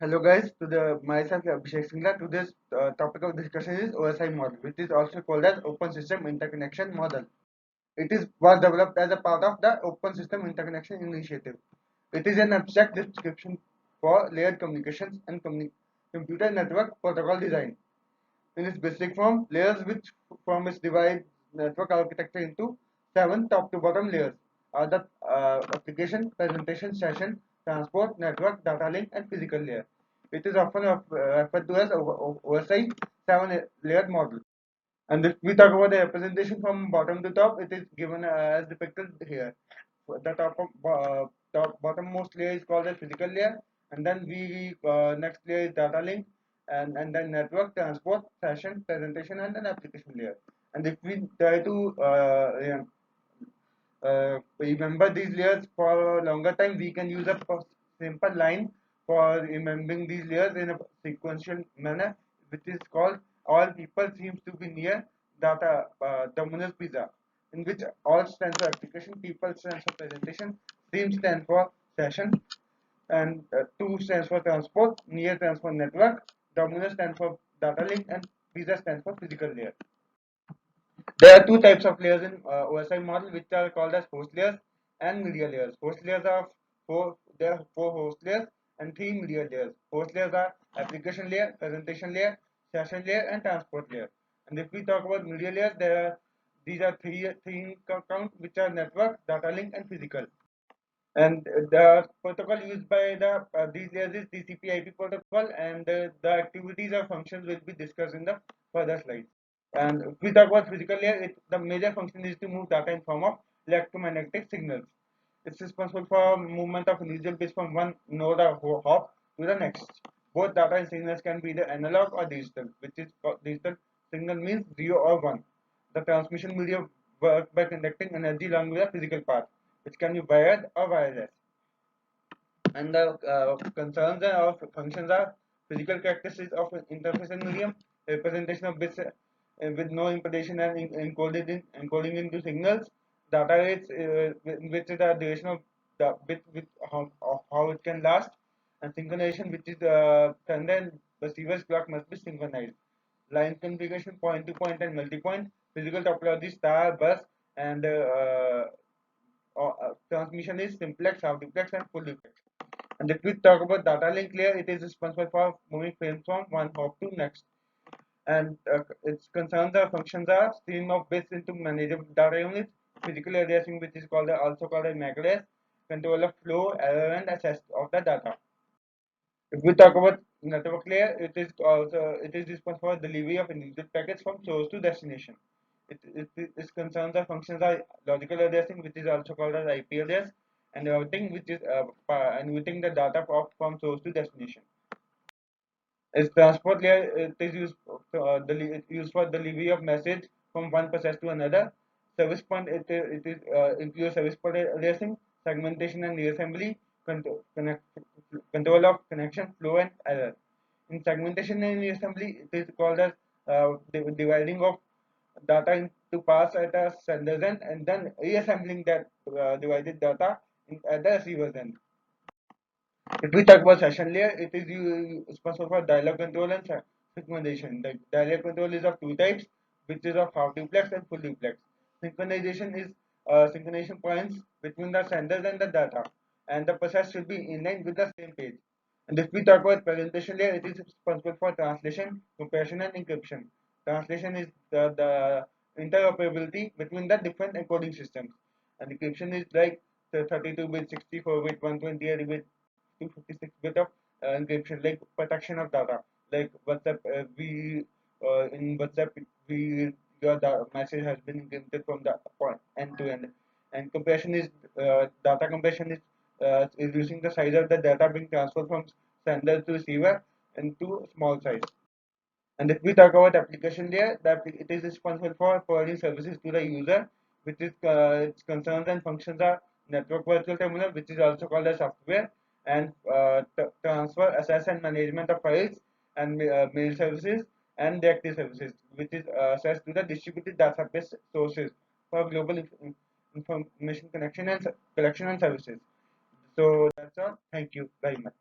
Hello guys, to the myself Abhishek Singla. Today's topic of discussion is OSI model, which is also called as Open System Interconnection Model. It is was developed as a part of the Open System Interconnection Initiative. It is an abstract description for layered communications and computer network protocol design. In its basic form, layers which form its divide network architecture into seven top to bottom layers are the application, presentation, session, transport, network, data link, and physical layer. It is often referred to as OSI 7-layered model. And if we talk about the representation from bottom to top, it is given as depicted here. The top bottommost layer is called as physical layer, and then we next layer is data link, and then network, transport, session, presentation, and then application layer. And if we try to remember these layers for a longer time, we can use a simple line for remembering these layers in a sequential manner, which is called all people seems to be near data Domino's pizza, in which all stands for application, people stands for presentation, seem stands for session, and two stands for transport, near stands for network, Domino stands for data link, and pizza stands for physical layer. There are two types of layers in OSI model, which are called as host layers and media layers. Host layers are there are four host layers and three media layers. Host layers are application layer, presentation layer, session layer, and transport layer. And if we talk about media layers, these are three count, which are network, data link, and physical. And the protocol used by these layers is TCP/IP protocol, and the activities or functions will be discussed in the further slides. And if we talk about physical layer, the major function is to move data in form of electromagnetic signals. It's responsible for movement of individual bits from one node or hop to the next. Both data and signals can be either analog or digital, which is digital signal means 0 or 1. The transmission medium works by conducting energy along with a physical path, which can be wired or wireless. And the concerns of functions are physical characteristics of interface and medium, representation of bits with no impedance and encoding into signals, data rates, which is the duration of the bit with how it can last, and synchronization, which is the sender and receiver's clock must be synchronized. Line configuration, point to point and multi-point, physical topology, star, bus, and transmission is simplex, half duplex, and full duplex. And if we talk about data link layer, it is responsible for moving frames from one hop to next. And its concerns or functions are stream of bits into manageable data units, physical addressing, which is also called a MAC address, control of flow, error, and access of the data. If we talk about network layer, it is responsible for delivery of individual packets from source to destination. Its concerns or functions are logical addressing, which is also called as IP address, and routing, which is routing the data from source to destination. Its transport layer, it is used for delivery of message from one process to another. Service point, it is includes service point addressing, segmentation and reassembly, control of connection, flow, and error. In segmentation and reassembly, it is called as dividing of data into parts at a sender's end, and then reassembling that divided data at the receiver's end. If we talk about session layer, it is responsible for dialog control and synchronization. The dialog control is of two types, which is of half duplex and full duplex. Synchronization is synchronization points between the senders and the data, and the process should be in line with the same page. And if we talk about presentation layer, it is responsible for translation, compression, and encryption. Translation is the interoperability between the different encoding systems, and encryption is like the 32-bit, 64-bit, 128-bit, 256-bit of encryption, like protection of data. Like WhatsApp, in WhatsApp your message has been encrypted from the point end to end, and compression is data compression is reducing the size of the data being transferred from sender to receiver into small size. And if we talk about application layer, it is responsible for providing services to the user, which is its concerns and functions are network virtual terminal, which is also called as software, and transfer, access, and management of files, and mail services, and directory services, which is access to the distributed database sources for global information connection and collection and services. So that's all. Thank you very much.